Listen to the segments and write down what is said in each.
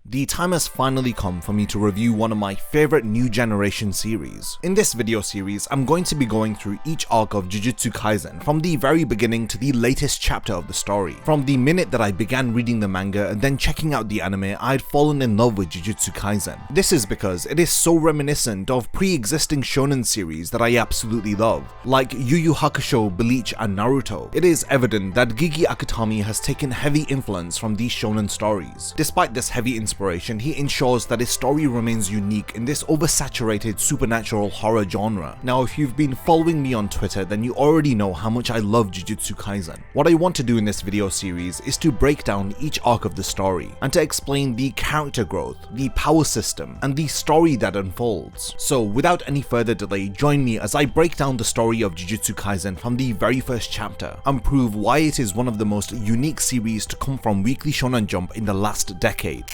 The time has finally come for me to review one of my favorite new generation series. In this video series, I'm going to be going through each arc of Jujutsu Kaisen from the very beginning to the latest chapter of the story. From the minute that I began reading the manga and then checking out the anime, I'd fallen in love with Jujutsu Kaisen. This is because it is so reminiscent of pre-existing shonen series that I absolutely love, like Yu Hakusho, Bleach and Naruto. It is evident that Gege Akutami has taken heavy influence from these shonen stories. Despite this heavy inspiration, he ensures that his story remains unique in this oversaturated supernatural horror genre. Now, if you've been following me on Twitter, then you already know how much I love Jujutsu Kaisen. What I want to do in this video series is to break down each arc of the story, and to explain the character growth, the power system, and the story that unfolds. So without any further delay, join me as I break down the story of Jujutsu Kaisen from the very first chapter, and prove why it is one of the most unique series to come from Weekly Shonen Jump in the last decade.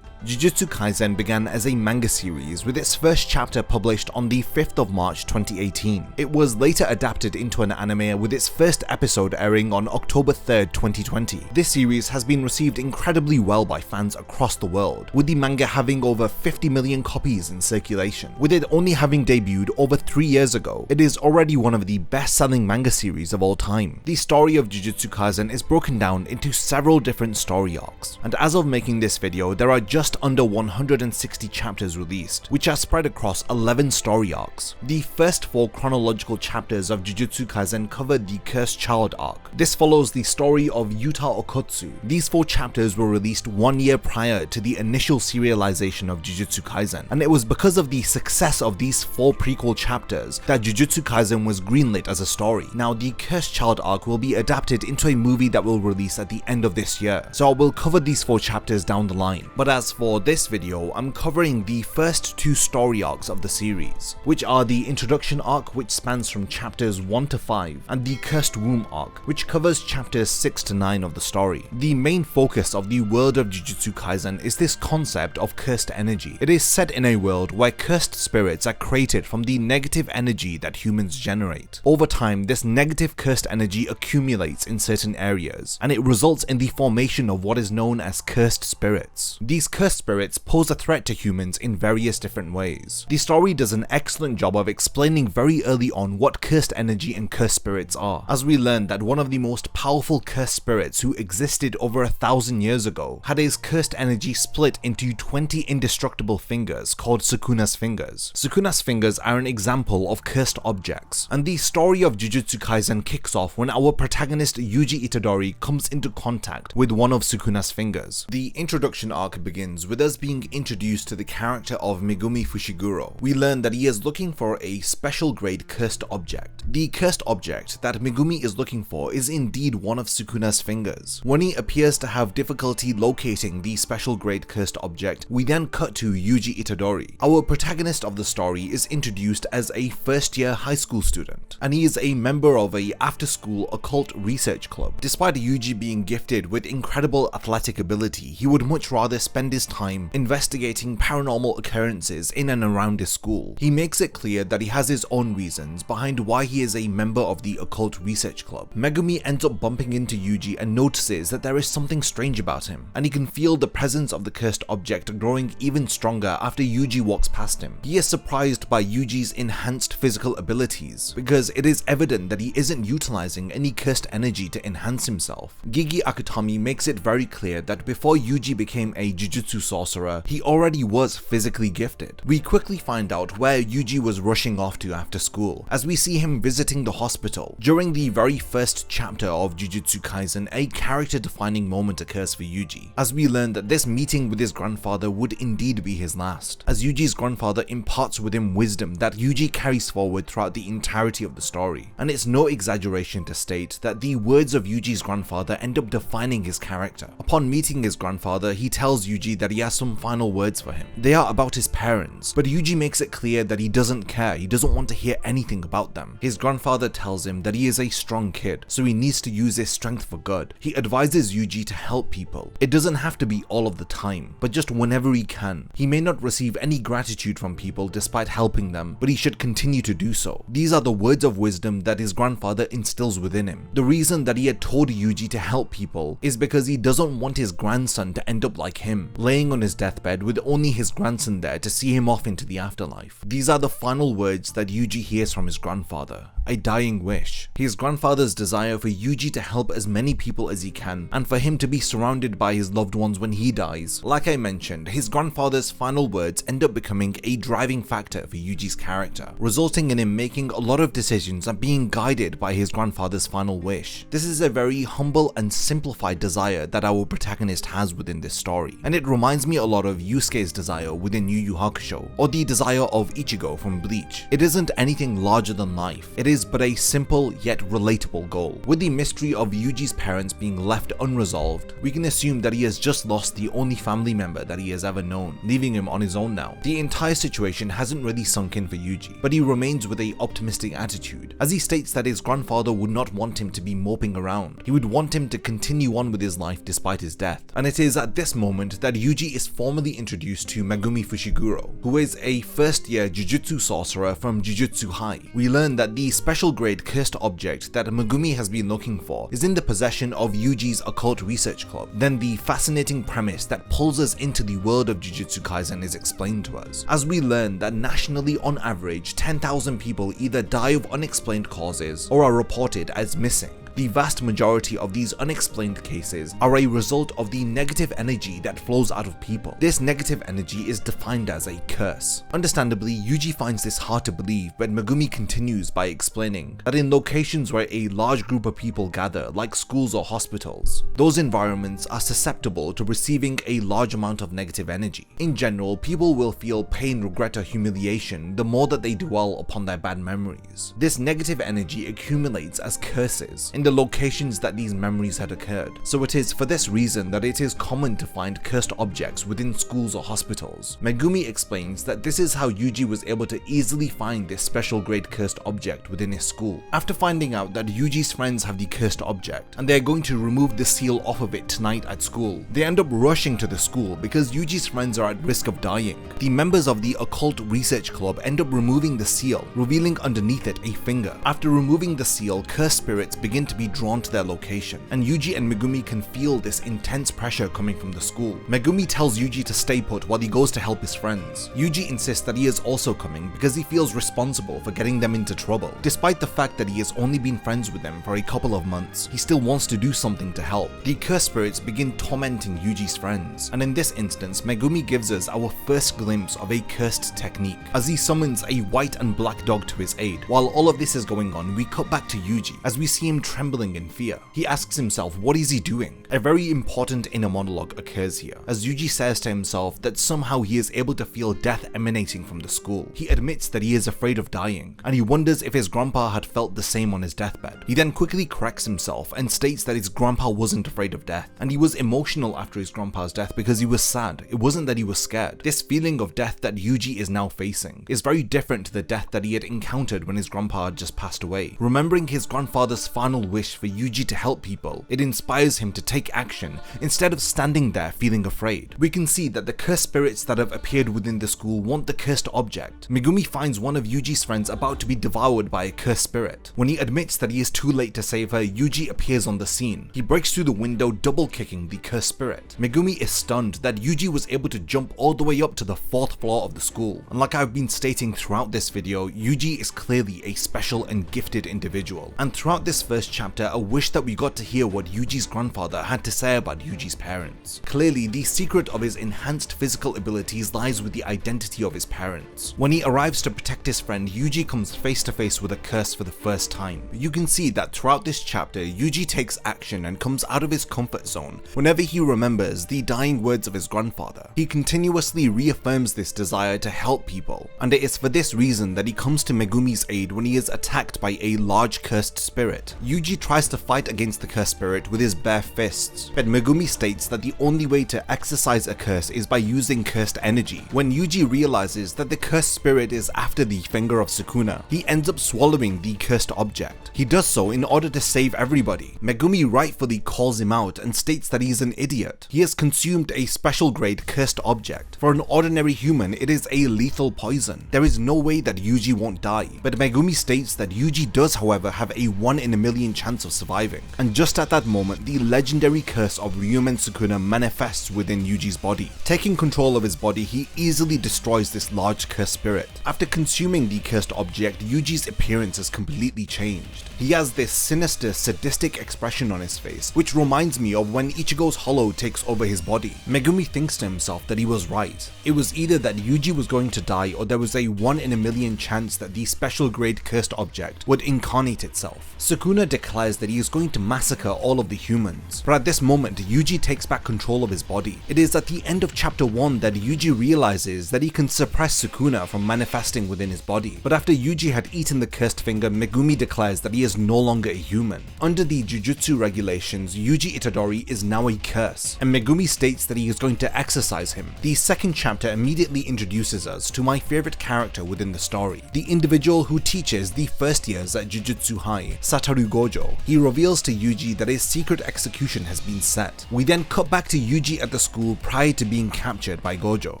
Jujutsu Kaisen began as a manga series with its first chapter published on the 5th of March 2018. It was later adapted into an anime with its first episode airing on October 3rd, 2020. This series has been received incredibly well by fans across the world, with the manga having over 50 million copies in circulation. With it only having debuted over 3 years ago, it is already one of the best-selling manga series of all time. The story of Jujutsu Kaisen is broken down into several different story arcs, and as of making this video, there are just under 160 chapters released, which are spread across 11 story arcs. The first 4 chronological chapters of Jujutsu Kaisen cover the Cursed Child arc. This follows the story of Yuta Okotsu. These 4 chapters were released 1 year prior to the initial serialization of Jujutsu Kaisen, and it was because of the success of these 4 prequel chapters that Jujutsu Kaisen was greenlit as a story. Now, the Cursed Child arc will be adapted into a movie that will release at the end of this year, so I will cover these 4 chapters down the line. But as for this video, I'm covering the first 2 story arcs of the series, which are the introduction arc, which spans from chapters 1 to 5, and the Cursed Womb arc, which covers chapters 6 to 9 of the story. The main focus of the world of Jujutsu Kaisen is this concept of cursed energy. It is set in a world where cursed spirits are created from the negative energy that humans generate. Over time, this negative cursed energy accumulates in certain areas, and it results in the formation of what is known as cursed spirits. These cursed spirits pose a threat to humans in various different ways. The story does an excellent job of explaining very early on what cursed energy and cursed spirits are, as we learn that one of the most powerful cursed spirits who existed over 1,000 years ago had his cursed energy split into 20 indestructible fingers called Sukuna's fingers. Sukuna's fingers are an example of cursed objects, and the story of Jujutsu Kaisen kicks off when our protagonist Yuji Itadori comes into contact with one of Sukuna's fingers. The introduction arc begins with us being introduced to the character of Megumi Fushiguro. We learn that he is looking for a special grade cursed object. The cursed object that Megumi is looking for is indeed one of Sukuna's fingers. When he appears to have difficulty locating the special grade cursed object, we then cut to Yuji Itadori. Our protagonist of the story is introduced as a first-year high school student, and he is a member of a after-school occult research club. Despite Yuji being gifted with incredible athletic ability, he would much rather spend his time investigating paranormal occurrences in and around his school. He makes it clear that he has his own reasons behind why he is a member of the occult research club. Megumi ends up bumping into Yuji and notices that there is something strange about him, and he can feel the presence of the cursed object growing even stronger after Yuji walks past him. He is surprised by Yuji's enhanced physical abilities, because it is evident that he isn't utilizing any cursed energy to enhance himself. Gege Akutami makes it very clear that before Yuji became a Jujutsu sorcerer, he already was physically gifted. We quickly find out where Yuji was rushing off to after school, as we see him visiting the hospital. During the very first chapter of Jujutsu Kaisen, a character-defining moment occurs for Yuji, as we learn that this meeting with his grandfather would indeed be his last, as Yuji's grandfather imparts with him wisdom that Yuji carries forward throughout the entirety of the story. And it's no exaggeration to state that the words of Yuji's grandfather end up defining his character. Upon meeting his grandfather, he tells Yuji that that he has some final words for him. They are about his parents, but Yuji makes it clear that he doesn't care, he doesn't want to hear anything about them. His grandfather tells him that he is a strong kid, so he needs to use his strength for good. He advises Yuji to help people. It doesn't have to be all of the time, but just whenever he can. He may not receive any gratitude from people despite helping them, but he should continue to do so. These are the words of wisdom that his grandfather instills within him. The reason that he had told Yuji to help people is because he doesn't want his grandson to end up like him, laying on his deathbed with only his grandson there to see him off into the afterlife. These are the final words that Yuji hears from his grandfather. A dying wish. His grandfather's desire for Yuji to help as many people as he can, and for him to be surrounded by his loved ones when he dies. Like I mentioned, his grandfather's final words end up becoming a driving factor for Yuji's character, resulting in him making a lot of decisions and being guided by his grandfather's final wish. This is a very humble and simplified desire that our protagonist has within this story, and it reminds me a lot of Yusuke's desire within Yu Hakusho, or the desire of Ichigo from Bleach. It isn't anything larger than life, it is but a simple yet relatable goal. With the mystery of Yuji's parents being left unresolved, we can assume that he has just lost the only family member that he has ever known, leaving him on his own now. The entire situation hasn't really sunk in for Yuji, but he remains with an optimistic attitude, as he states that his grandfather would not want him to be moping around. He would want him to continue on with his life despite his death. And it is at this moment that Yuji is formally introduced to Megumi Fushiguro, who is a first-year Jujutsu sorcerer from Jujutsu High. We learn that the special grade cursed object that Megumi has been looking for is in the possession of Yuji's occult research club. Then the fascinating premise that pulls us into the world of Jujutsu Kaisen is explained to us, as we learn that nationally on average 10,000 people either die of unexplained causes or are reported as missing. The vast majority of these unexplained cases are a result of the negative energy that flows out of people. This negative energy is defined as a curse. Understandably, Yuji finds this hard to believe, but Megumi continues by explaining that in locations where a large group of people gather, like schools or hospitals, those environments are susceptible to receiving a large amount of negative energy. In general, people will feel pain, regret, or humiliation the more that they dwell upon their bad memories. This negative energy accumulates as curses in the locations that these memories had occurred. So it is for this reason that it is common to find cursed objects within schools or hospitals. Megumi explains that this is how Yuji was able to easily find this special grade cursed object within his school. After finding out that Yuji's friends have the cursed object and they are going to remove the seal off of it tonight at school, they end up rushing to the school because Yuji's friends are at risk of dying. The members of the occult research club end up removing the seal, revealing underneath it a finger. After removing the seal, cursed spirits begin to be drawn to their location, and Yuji and Megumi can feel this intense pressure coming from the school. Megumi tells Yuji to stay put while he goes to help his friends. Yuji insists that he is also coming because he feels responsible for getting them into trouble. Despite the fact that he has only been friends with them for a couple of months, he still wants to do something to help. The cursed spirits begin tormenting Yuji's friends, and in this instance, Megumi gives us our first glimpse of a cursed technique, as he summons a white and black dog to his aid. While all of this is going on, we cut back to Yuji, as we see him trembling in fear. He asks himself, what is he doing? A very important inner monologue occurs here, as Yuji says to himself that somehow he is able to feel death emanating from the school. He admits that he is afraid of dying, and he wonders if his grandpa had felt the same on his deathbed. He then quickly corrects himself and states that his grandpa wasn't afraid of death, and he was emotional after his grandpa's death because he was sad. It wasn't that he was scared. This feeling of death that Yuji is now facing is very different to the death that he had encountered when his grandpa had just passed away. Remembering his grandfather's final wish for Yuji to help people, it inspires him to take action instead of standing there feeling afraid. We can see that the cursed spirits that have appeared within the school want the cursed object. Megumi finds one of Yuji's friends about to be devoured by a cursed spirit. When he admits that he is too late to save her, Yuji appears on the scene. He breaks through the window, double kicking the cursed spirit. Megumi is stunned that Yuji was able to jump all the way up to the 4th floor of the school. And like I've been stating throughout this video, Yuji is clearly a special and gifted individual. And throughout this first chapter, I wish that we got to hear what Yuji's grandfather had to say about Yuji's parents. Clearly, the secret of his enhanced physical abilities lies with the identity of his parents. When he arrives to protect his friend, Yuji comes face to face with a curse for the first time. You can see that throughout this chapter, Yuji takes action and comes out of his comfort zone whenever he remembers the dying words of his grandfather. He continuously reaffirms this desire to help people, and it is for this reason that he comes to Megumi's aid when he is attacked by a large cursed spirit. Yuji Yuji tries to fight against the cursed spirit with his bare fists, but Megumi states that the only way to exorcise a curse is by using cursed energy. When Yuji realizes that the cursed spirit is after the finger of Sukuna, he ends up swallowing the cursed object. He does so in order to save everybody. Megumi rightfully calls him out and states that he is an idiot. He has consumed a special grade cursed object. For an ordinary human, it is a lethal poison. There is no way that Yuji won't die, but Megumi states that Yuji does however have a 1 in a million chance of surviving. And just at that moment, the legendary curse of Ryumen Sukuna manifests within Yuji's body. Taking control of his body, he easily destroys this large cursed spirit. After consuming the cursed object, Yuji's appearance has completely changed. He has this sinister, sadistic expression on his face, which reminds me of when Ichigo's hollow takes over his body. Megumi thinks to himself that he was right. It was either that Yuji was going to die or there was a 1 in a million chance that the special grade cursed object would incarnate itself. Sukuna declares that he is going to massacre all of the humans, but at this moment Yuji takes back control of his body. It is at the end of chapter 1 that Yuji realizes that he can suppress Sukuna from manifesting within his body, but after Yuji had eaten the cursed finger, Megumi declares that he is no longer a human. Under the Jujutsu regulations, Yuji Itadori is now a curse, and Megumi states that he is going to exorcise him. The second chapter immediately introduces us to my favorite character within the story, the individual who teaches the first years at Jujutsu High, Satoru Gojo. He reveals to Yuji that his secret execution has been set. We then cut back to Yuji at the school prior to being captured by Gojo.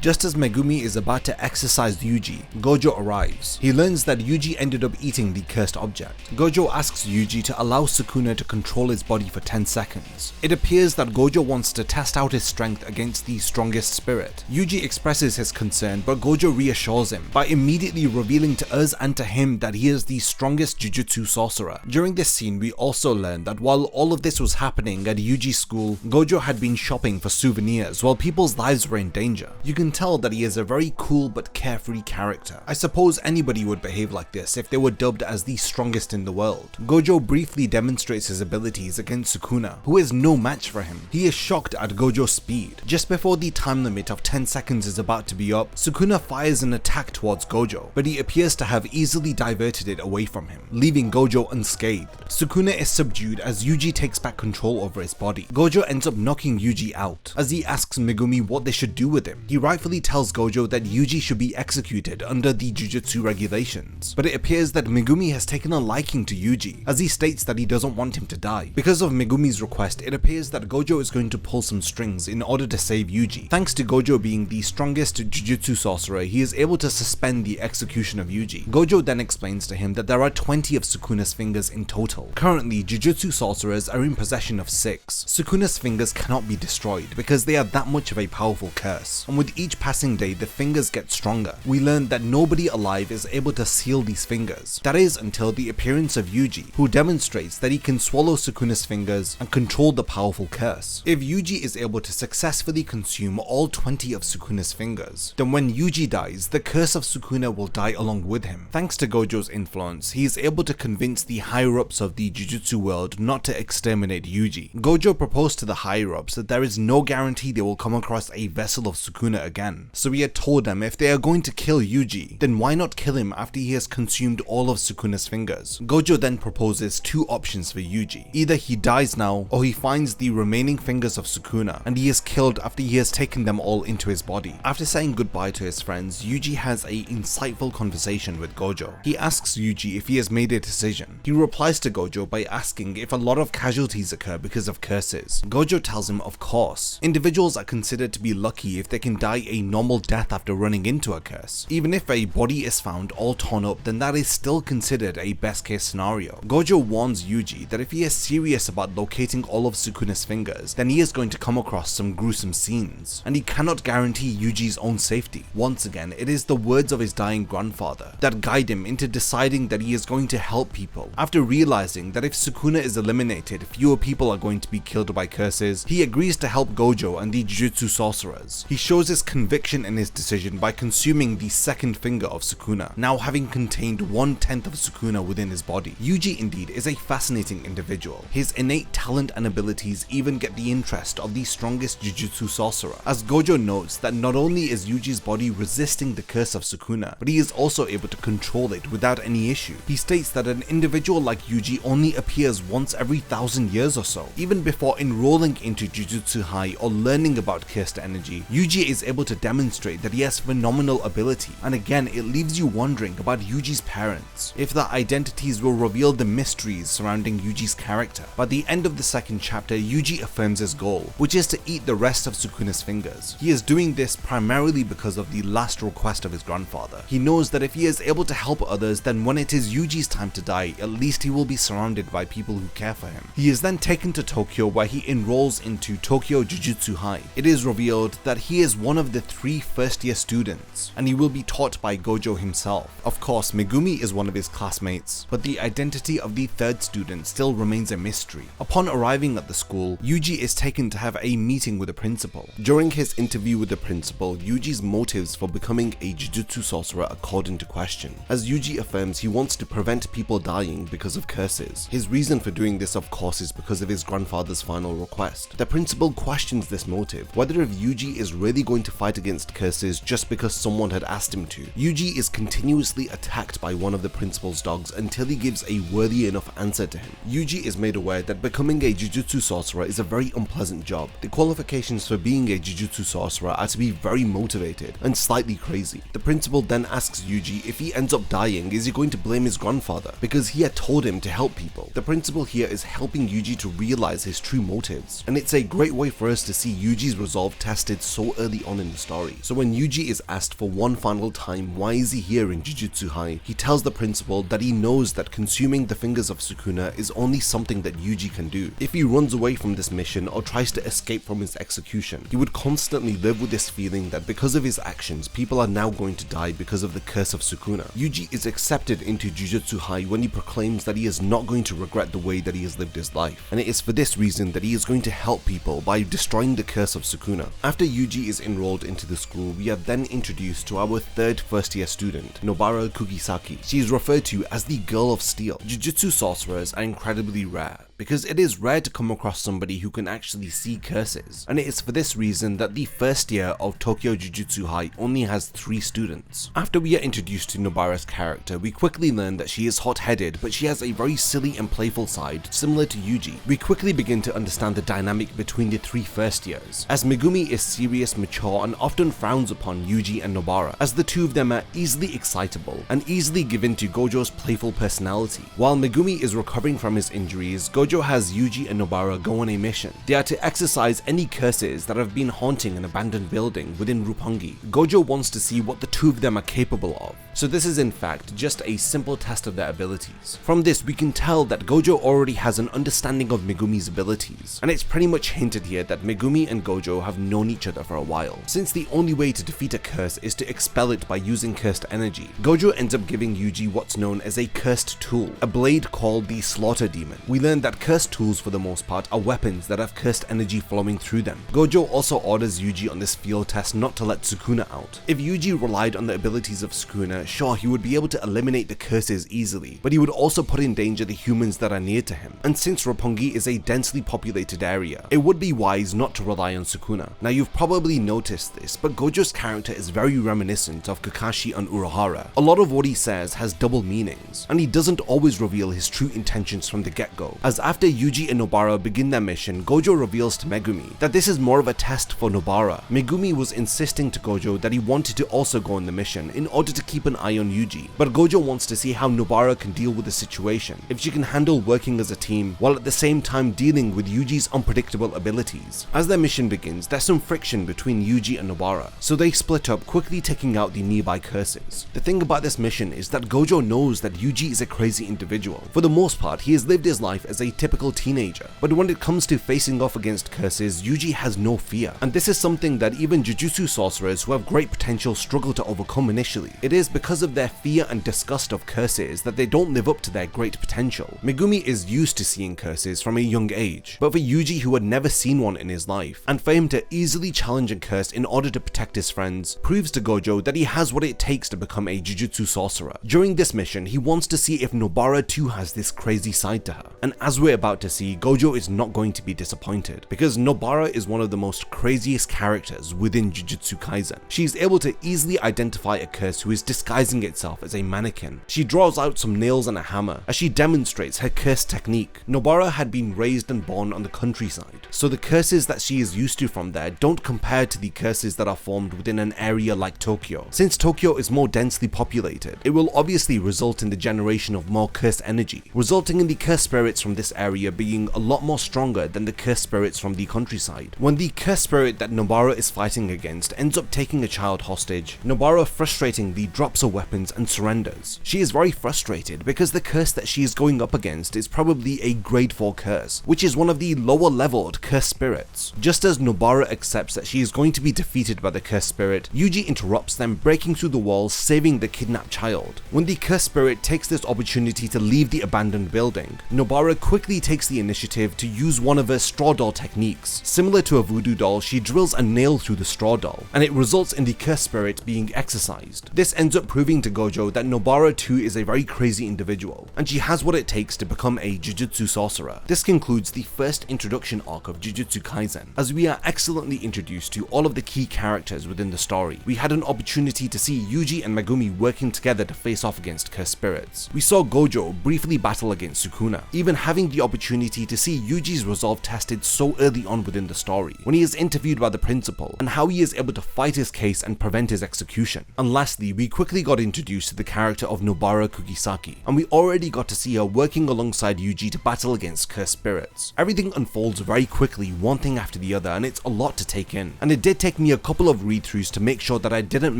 Just as Megumi is about to exorcise Yuji, Gojo arrives. He learns that Yuji ended up eating the cursed object. Gojo asks Yuji to allow Sukuna to control his body for 10 seconds. It appears that Gojo wants to test out his strength against the strongest spirit. Yuji expresses his concern, but Gojo reassures him by immediately revealing to us and to him that he is the strongest Jujutsu sorcerer. During this scene, we also learn that while all of this was happening at Yuji's school, Gojo had been shopping for souvenirs while people's lives were in danger. You can tell that he is a very cool but carefree character. I suppose anybody would behave like this if they were dubbed as the strongest in the world. Gojo briefly demonstrates his abilities against Sukuna, who is no match for him. He is shocked at Gojo's speed. Just before the time limit of 10 seconds is about to be up, Sukuna fires an attack towards Gojo, but he appears to have easily diverted it away from him, leaving Gojo unscathed. Sukuna is subdued as Yuji takes back control over his body. Gojo ends up knocking Yuji out. As he asks Megumi what they should do with him, he rightfully tells Gojo that Yuji should be executed under the Jujutsu regulations, but it appears that Megumi has taken a liking to Yuji, as he states that he doesn't want him to die. Because of Megumi's request, it appears that Gojo is going to pull some strings in order to save Yuji. Thanks to Gojo being the strongest Jujutsu sorcerer, he is able to suspend the execution of Yuji. Gojo then explains to him that there are 20 of Sukuna's fingers in total. Currently, Jujutsu sorcerers are in possession of 6. Sukuna's fingers cannot be destroyed because they are that much of a powerful curse, and with each passing day the fingers get stronger. We learn that nobody alive is able to seal these fingers. That is until the appearance of Yuji, who demonstrates that he can swallow Sukuna's fingers and control the powerful curse. If Yuji is able to successfully consume all 20 of Sukuna's fingers, then when Yuji dies, the curse of Sukuna will die along with him. Thanks to Gojo's influence, he is able to convince the higher-ups of the Jujutsu world not to exterminate Yuji. Gojo proposed to the higher-ups that there is no guarantee they will come across a vessel of Sukuna again, so he had told them if they are going to kill Yuji, then why not kill him after he has consumed all of Sukuna's fingers. Gojo then proposes 2 options for Yuji. Either he dies now, or he finds the remaining fingers of Sukuna, and he is killed after he has taken them all into his body. After saying goodbye to his friends, Yuji has a insightful conversation with Gojo. He asks Yuji if he has made a decision. He replies to Gojo by asking if a lot of casualties occur because of curses. Gojo tells him of course. Individuals are considered to be lucky if they can die a normal death after running into a curse. Even if a body is found all torn up, then that is still considered a best case scenario. Gojo warns Yuji that if he is serious about locating all of Sukuna's fingers, then he is going to come across some gruesome scenes, and he cannot guarantee Yuji's own safety. Once again, it is the words of his dying grandfather that guide him into deciding that he is going to help people. After realizing that if Sukuna is eliminated, fewer people are going to be killed by curses, he agrees to help Gojo and the Jujutsu sorcerers. He shows his conviction in his decision by consuming the second finger of Sukuna, now having contained 1/10 of Sukuna within his body. Yuji indeed is a fascinating individual. His innate talent and abilities even get the interest of the strongest Jujutsu sorcerer, as Gojo notes that not only is Yuji's body resisting the curse of Sukuna, but he is also able to control it without any issue. He states that an individual like Yuji only appears once every 1,000 years or so. Even before enrolling into Jujutsu High or learning about cursed energy, Yuji is able to demonstrate that he has phenomenal ability, and again it leaves you wondering about Yuji's parents, if their identities will reveal the mysteries surrounding Yuji's character. By the end of the second chapter, Yuji affirms his goal, which is to eat the rest of Sukuna's fingers. He is doing this primarily because of the last request of his grandfather. He knows that if he is able to help others, then when it is Yuji's time to die, at least he will be surrounded by people who care for him. He is then taken to Tokyo, where he enrolls into Tokyo Jujutsu High. It is revealed that he is one of the 3 first-year students, and he will be taught by Gojo himself. Of course, Megumi is one of his classmates, but the identity of the 3rd student still remains a mystery. Upon arriving at the school, Yuji is taken to have a meeting with the principal. During his interview with the principal, Yuji's motives for becoming a Jujutsu sorcerer are called into question, as Yuji affirms he wants to prevent people dying because of curses. His reason for doing this, of course, is because of his grandfather's final request. The principal questions this motive, whether if Yuji is really going to fight against curses just because someone had asked him to. Yuji is continuously attacked by one of the principal's dogs until he gives a worthy enough answer to him. Yuji is made aware that becoming a Jujutsu sorcerer is a very unpleasant job. The qualifications for being a Jujutsu sorcerer are to be very motivated and slightly crazy. The principal then asks Yuji if he ends up dying, is he going to blame his grandfather because he had told him to help people. The principal here is helping Yuji to realize his true motives, and it's a great way for us to see Yuji's resolve tested so early on in the story. So when Yuji is asked for one final time why is he here in Jujutsu High, he tells the principal that he knows that consuming the fingers of Sukuna is only something that Yuji can do. If he runs away from this mission or tries to escape from his execution, he would constantly live with this feeling that because of his actions, people are now going to die because of the curse of Sukuna. Yuji is accepted into Jujutsu High when he proclaims that he is not going to regret the way that he has lived his life, and it is for this reason that he is going to help people by destroying the curse of Sukuna. After Yuji is enrolled into the school, we are then introduced to our 3rd first-year student, Nobara Kugisaki. She is referred to as the Girl of Steel. Jujutsu sorcerers are incredibly rare, because it is rare to come across somebody who can actually see curses, and it is for this reason that the first year of Tokyo Jujutsu High only has 3 students. After we are introduced to Nobara's character, we quickly learn that she is hot-headed, but she has a very silly and playful side, similar to Yuji. We quickly begin to understand the dynamic between the 3 first years, as Megumi is serious, mature, and often frowns upon Yuji and Nobara, as the 2 of them are easily excitable and easily given to Gojo's playful personality. While Megumi is recovering from his injuries, Gojo has Yuji and Nobara go on a mission. They are to exorcise any curses that have been haunting an abandoned building within Roppongi. Gojo wants to see what the 2 of them are capable of, so this is in fact just a simple test of their abilities. From this we can tell that Gojo already has an understanding of Megumi's abilities, and it's pretty much hinted here that Megumi and Gojo have known each other for a while. Since the only way to defeat a curse is to expel it by using cursed energy, Gojo ends up giving Yuji what's known as a cursed tool, a blade called the Slaughter Demon. We learn that cursed tools for the most part are weapons that have cursed energy flowing through them. Gojo also orders Yuji on this field test not to let Sukuna out. If Yuji relied on the abilities of Sukuna, sure, he would be able to eliminate the curses easily, but he would also put in danger the humans that are near to him. And since Roppongi is a densely populated area, it would be wise not to rely on Sukuna. Now you've probably noticed this, but Gojo's character is very reminiscent of Kakashi and Urahara. A lot of what he says has double meanings, and he doesn't always reveal his true intentions from the get-go. As after Yuji and Nobara begin their mission, Gojo reveals to Megumi that this is more of a test for Nobara. Megumi was insisting to Gojo that he wanted to also go on the mission in order to keep an eye on Yuji, but Gojo wants to see how Nobara can deal with the situation, if she can handle working as a team while at the same time dealing with Yuji's unpredictable abilities. As their mission begins, there's some friction between Yuji and Nobara, so they split up, quickly taking out the nearby curses. The thing about this mission is that Gojo knows that Yuji is a crazy individual. For the most part, he has lived his life as a typical teenager, but when it comes to facing off against curses, Yuji has no fear, and this is something that even Jujutsu sorcerers who have great potential struggle to overcome initially. It is because of their fear and disgust of curses that they don't live up to their great potential. Megumi is used to seeing curses from a young age, but for Yuji, who had never seen one in his life, and for him to easily challenge a curse in order to protect his friends, proves to Gojo that he has what it takes to become a Jujutsu sorcerer. During this mission, he wants to see if Nobara too has this crazy side to her, and as we're we're about to see, Gojo is not going to be disappointed, because Nobara is one of the most craziest characters within Jujutsu Kaisen. She is able to easily identify a curse who is disguising itself as a mannequin. She draws out some nails and a hammer as she demonstrates her curse technique. Nobara had been raised and born on the countryside, so the curses that she is used to from there don't compare to the curses that are formed within an area like Tokyo. Since Tokyo is more densely populated, it will obviously result in the generation of more curse energy, resulting in the curse spirits from this area being a lot more stronger than the curse spirits from the countryside. When the curse spirit that Nobara is fighting against ends up taking a child hostage, Nobara frustratingly drops her weapons and surrenders. She is very frustrated because the curse that she is going up against is probably a grade 4 curse, which is one of the lower leveled curse spirits. Just as Nobara accepts that she is going to be defeated by the curse spirit, Yuji interrupts them, breaking through the walls, saving the kidnapped child. When the curse spirit takes this opportunity to leave the abandoned building, Nobara quickly takes the initiative to use one of her straw doll techniques. Similar to a voodoo doll, she drills a nail through the straw doll, and it results in the curse spirit being exorcised. This ends up proving to Gojo that Nobara too is a very crazy individual, and she has what it takes to become a Jujutsu sorcerer. This concludes the first introduction arc of Jujutsu Kaisen, as we are excellently introduced to all of the key characters within the story. We had an opportunity to see Yuji and Megumi working together to face off against curse spirits. We saw Gojo briefly battle against Sukuna, even having the opportunity to see Yuji's resolve tested so early on within the story, when he is interviewed by the principal, and how he is able to fight his case and prevent his execution. And lastly, we quickly got introduced to the character of Nobara Kugisaki, and we already got to see her working alongside Yuji to battle against curse spirits. Everything unfolds very quickly, one thing after the other, and it's a lot to take in. And it did take me a couple of read-throughs to make sure that I didn't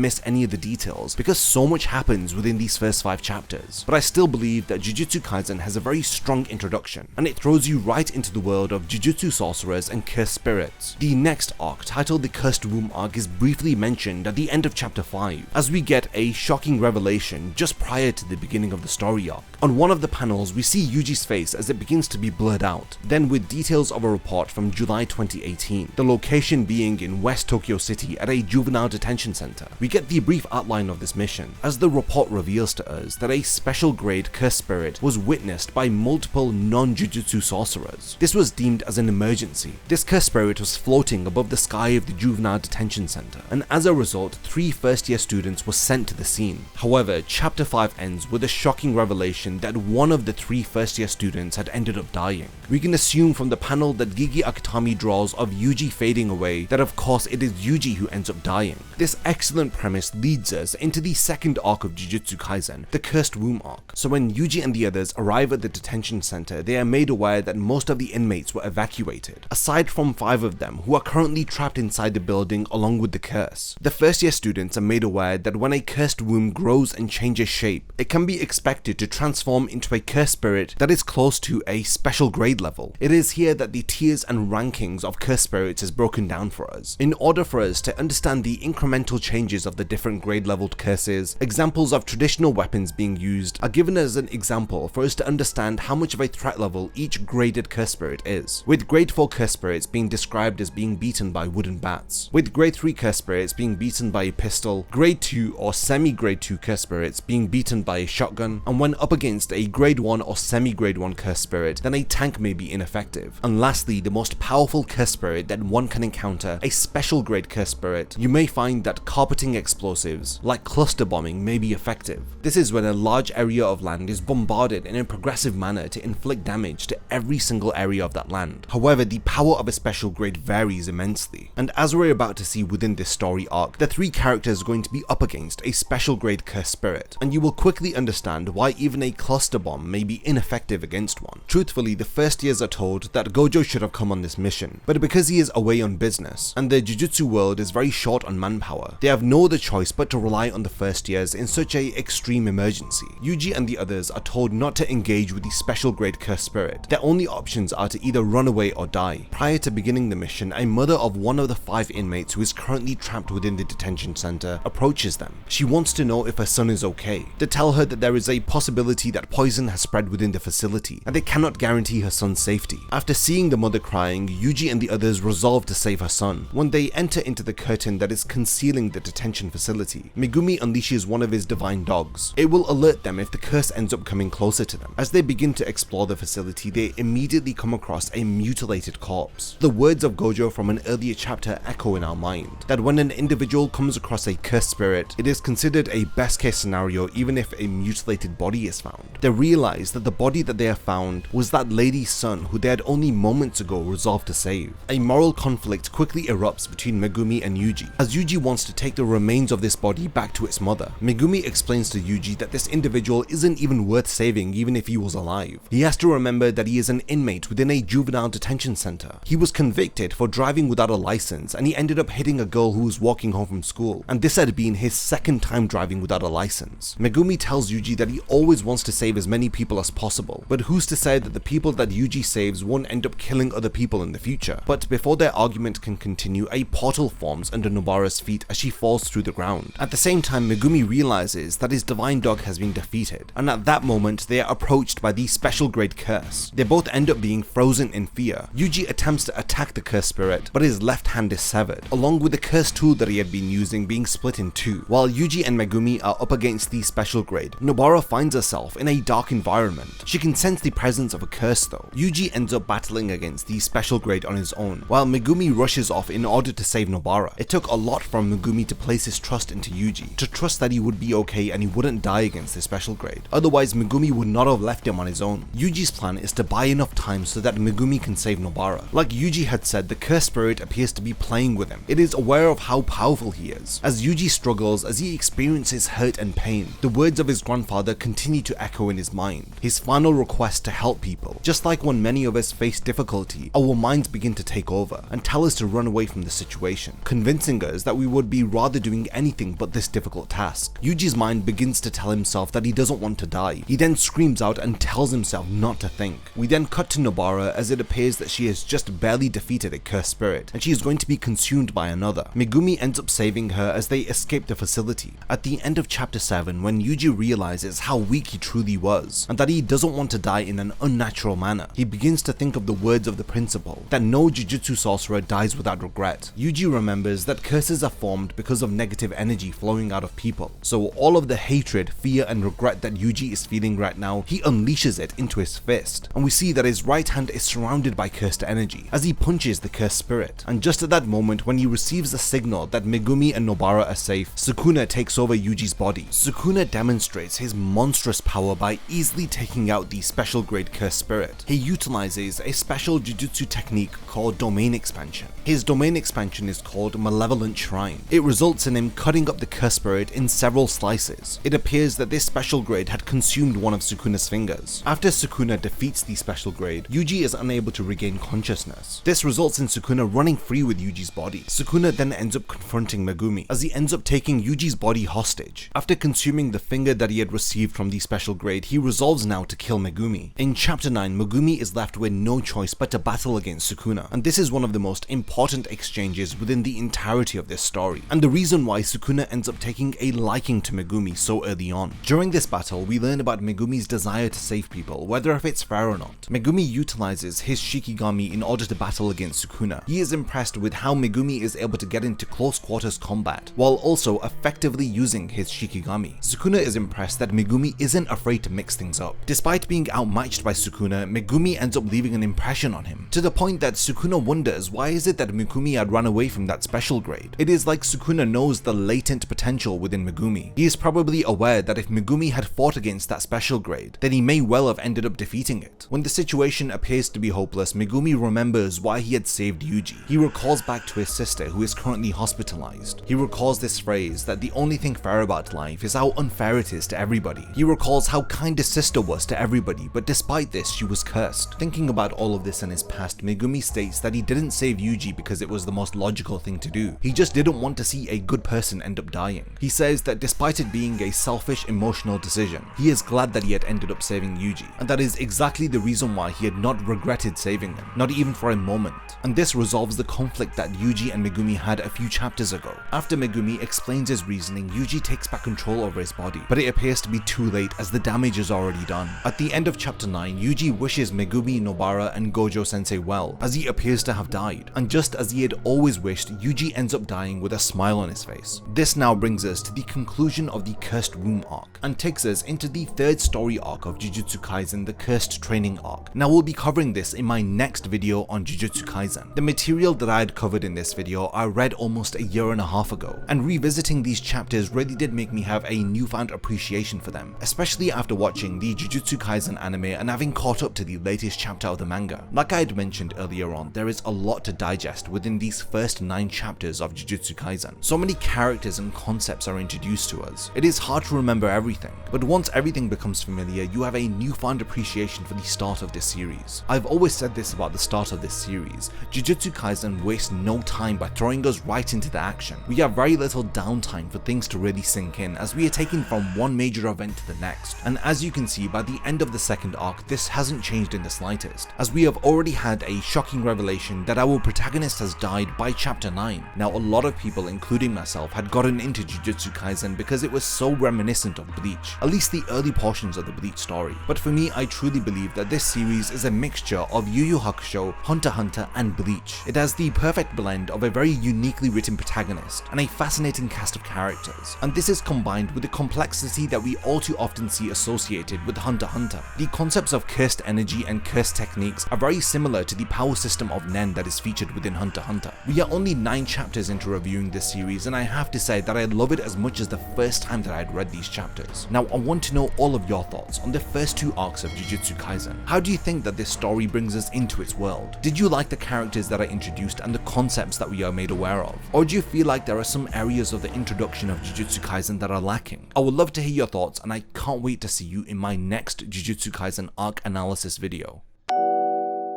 miss any of the details, because so much happens within these first 5 chapters. But I still believe that Jujutsu Kaisen has a very strong introduction, and it throws you right into the world of Jujutsu sorcerers and cursed spirits. The next arc, titled the Cursed Womb arc, is briefly mentioned at the end of chapter 5, as we get a shocking revelation just prior to the beginning of the story arc. On one of the panels, we see Yuji's face as it begins to be blurred out, then with details of a report from July 2018, the location being in West Tokyo City at a juvenile detention center. We get the brief outline of this mission, as the report reveals to us that a special grade cursed spirit was witnessed by multiple non-jujutsu sorcerers. This was deemed as an emergency. This cursed spirit was floating above the sky of the juvenile detention center, and as a result, 3 first-year students were sent to the scene. However, chapter 5 ends with a shocking revelation that one of the 3 first-year students had ended up dying. We can assume from the panel that Gege Akutami draws of Yuji fading away that of course it is Yuji who ends up dying. This excellent premise leads us into the second arc of Jujutsu Kaisen, the Cursed Womb arc. So when Yuji and the others arrive at the detention center, they are made aware that most of the inmates were evacuated, aside from 5 of them who are currently trapped inside the building along with the curse. The first year students are made aware that when a cursed womb grows and changes shape, it can be expected to transform into a cursed spirit that is close to a special grade level. It is here that the tiers and rankings of cursed spirits is broken down for us. In order for us to understand the incremental changes of the different grade leveled curses, examples of traditional weapons being used are given as an example for us to understand how much of a threat level each graded cursed spirit is, with grade 4 cursed spirits being described as being beaten by wooden bats, with grade 3 cursed spirits being beaten by a pistol, grade 2 or semi-grade 2 cursed spirits being beaten by a shotgun, and when up against a grade 1 or semi-grade 1 cursed spirit, then a tank may be ineffective. And lastly, the most powerful cursed spirit that one can encounter, a special grade cursed spirit, you may find that carpeting explosives, like cluster bombing, may be effective. This is when a large area of land is bombarded in a progressive manner to inflict damage to every single area of that land. However, the power of a special grade varies immensely, and as we're about to see within this story arc, the 3 characters are going to be up against a special grade cursed spirit, and you will quickly understand why even a cluster bomb may be ineffective against one. Truthfully, the first years are told that Gojo should have come on this mission, but because he is away on business, and the Jujutsu world is very short on manpower, they have no other choice but to rely on the first years in such a extreme emergency. Yuji and the others are told not to engage with the special grade cursed spirit. Their only options are to either run away or die. Prior to beginning the mission, a mother of one of the 5 inmates who is currently trapped within the detention center approaches them. She wants to know if her son is okay. They tell her that there is a possibility that poison has spread within the facility, and they cannot guarantee her son's safety. After seeing the mother crying, Yuji and the others resolve to save her son. When they enter into the curtain that is concealing the detention facility, Megumi unleashes one of his divine dogs. It will alert them if the curse ends up coming closer to them. As they begin to explore the facility, facility, they immediately come across a mutilated corpse. The words of Gojo from an earlier chapter echo in our mind, that when an individual comes across a cursed spirit, it is considered a best case scenario even if a mutilated body is found. They realize that the body that they have found was that lady's son who they had only moments ago resolved to save. A moral conflict quickly erupts between Megumi and Yuji, as Yuji wants to take the remains of this body back to its mother. Megumi explains to Yuji that this individual isn't even worth saving even if he was alive. He has to remember that he is an inmate within a juvenile detention center. He was convicted for driving without a license, and he ended up hitting a girl who was walking home from school, and this had been his second time driving without a license. Megumi tells Yuji that he always wants to save as many people as possible, but who's to say that the people that Yuji saves won't end up killing other people in the future. But before their argument can continue, a portal forms under Nobara's feet as she falls through the ground. At the same time, Megumi realizes that his divine dog has been defeated, and at that moment they are approached by the special grade curse. They both end up being frozen in fear. Yuji attempts to attack the cursed spirit, but his left hand is severed, along with the cursed tool that he had been using being split in two. While Yuji and Megumi are up against the special grade, Nobara finds herself in a dark environment. She can sense the presence of a curse though. Yuji ends up battling against the special grade on his own, while Megumi rushes off in order to save Nobara. It took a lot from Megumi to place his trust into Yuji, to trust that he would be okay and he wouldn't die against the special grade. Otherwise, Megumi would not have left him on his own. Yuji's plan is to buy enough time so that Megumi can save Nobara. Like Yuji had said, the cursed spirit appears to be playing with him. It is aware of how powerful he is. As Yuji struggles, as he experiences hurt and pain, the words of his grandfather continue to echo in his mind. His final request to help people. Just like when many of us face difficulty, our minds begin to take over and tell us to run away from the situation, convincing us that we would be rather doing anything but this difficult task. Yuji's mind begins to tell himself that he doesn't want to die. He then screams out and tells himself not to think. We then cut to Nobara as it appears that she has just barely defeated a cursed spirit and she is going to be consumed by another. Megumi ends up saving her as they escape the facility. At the end of chapter 7, when Yuji realizes how weak he truly was and that he doesn't want to die in an unnatural manner, he begins to think of the words of the principal, that no Jujutsu sorcerer dies without regret. Yuji remembers that curses are formed because of negative energy flowing out of people, so all of the hatred, fear and regret that Yuji is feeling right now, he unleashes it into his fist, and we see that his right hand is surrounded by cursed energy as he punches the cursed spirit. And just at that moment, when he receives the signal that Megumi and Nobara are safe, Sukuna takes over Yuji's body. Sukuna demonstrates his monstrous power by easily taking out the special grade cursed spirit. He utilizes a special Jujutsu technique called domain expansion. His domain expansion is called Malevolent Shrine. It results in him cutting up the cursed spirit in several slices. It appears that this special grade had consumed one of Sukuna's fingers. After Sukuna defeats the special grade, Yuji is unable to regain consciousness. This results in Sukuna running free with Yuji's body. Sukuna then ends up confronting Megumi, as he ends up taking Yuji's body hostage. After consuming the finger that he had received from the special grade, he resolves now to kill Megumi. In chapter 9, Megumi is left with no choice but to battle against Sukuna, and this is one of the most important exchanges within the entirety of this story, and the reason why Sukuna ends up taking a liking to Megumi so early on. During this battle, we learn about Megumi's desire to save people, whether if it's fair or not. Megumi utilizes his Shikigami in order to battle against Sukuna. He is impressed with how Megumi is able to get into close quarters combat, while also effectively using his Shikigami. Sukuna is impressed that Megumi isn't afraid to mix things up. Despite being outmatched by Sukuna, Megumi ends up leaving an impression on him, to the point that Sukuna wonders why is it that Megumi had run away from that special grade. It is like Sukuna knows the latent potential within Megumi. He is probably aware that if Megumi had fought against that special grade, then he may well have ended up defeating it. When the situation appears to be hopeless, Megumi remembers why he had saved Yuji. He recalls back to his sister, who is currently hospitalized. He recalls this phrase that the only thing fair about life is how unfair it is to everybody. He recalls how kind his sister was to everybody, but despite this, she was cursed. Thinking about all of this in his past, Megumi states that he didn't save Yuji because it was the most logical thing to do. He just didn't want to see a good person end up dying. He says that despite it being a selfish, emotional decision, he is glad that he had ended up saving Yuji, and that is exactly the reason why he had not regretted saving him, not even for a moment. And this resolves the conflict that Yuji and Megumi had a few chapters ago. After Megumi explains his reasoning, Yuji takes back control over his body, but it appears to be too late as the damage is already done. At the end of chapter 9, Yuji wishes Megumi, Nobara and Gojo sensei well, as he appears to have died, and just as he had always wished, Yuji ends up dying with a smile on his face. This now brings us to the conclusion of the Cursed Room arc, and takes us into the third story arc of Jujutsu Kaisen, the Cursed first training arc. Now we'll be covering this in my next video on Jujutsu Kaisen. The material that I had covered in this video I read almost a year and a half ago, and revisiting these chapters really did make me have a newfound appreciation for them, especially after watching the Jujutsu Kaisen anime and having caught up to the latest chapter of the manga. Like I had mentioned earlier on, there is a lot to digest within these first 9 chapters of Jujutsu Kaisen. So many characters and concepts are introduced to us. It is hard to remember everything, but once everything becomes familiar, you have a newfound appreciation for the start of this series. I've always said this about the start of this series: Jujutsu Kaisen wastes no time by throwing us right into the action. We have very little downtime for things to really sink in, as we are taken from one major event to the next. And as you can see, by the end of the second arc, this hasn't changed in the slightest, as we have already had a shocking revelation that our protagonist has died by chapter 9. Now a lot of people, including myself, had gotten into Jujutsu Kaisen because it was so reminiscent of Bleach, at least the early portions of the Bleach story. But for me, I truly believe that this series is a mixture of Yu Hakusho, Hunter x Hunter, and Bleach. It has the perfect blend of a very uniquely written protagonist and a fascinating cast of characters, and this is combined with the complexity that we all too often see associated with Hunter x Hunter. The concepts of cursed energy and cursed techniques are very similar to the power system of Nen that is featured within Hunter x Hunter. We are only 9 chapters into reviewing this series, and I have to say that I love it as much as the first time that I had read these chapters. Now I want to know all of your thoughts on the first 2 arcs of Jujutsu Kaisen. How do you think that this story brings us into its world? Did you like the characters that are introduced and the concepts that we are made aware of? Or do you feel like there are some areas of the introduction of Jujutsu Kaisen that are lacking? I would love to hear your thoughts, and I can't wait to see you in my next Jujutsu Kaisen arc analysis video.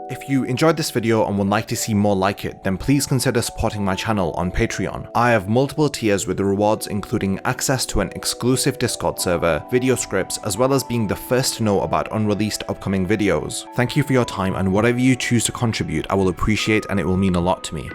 If you enjoyed this video and would like to see more like it, then please consider supporting my channel on Patreon. I have multiple tiers with rewards including access to an exclusive Discord server, video scripts, as well as being the first to know about unreleased upcoming videos. Thank you for your time, and whatever you choose to contribute I will appreciate, and it will mean a lot to me.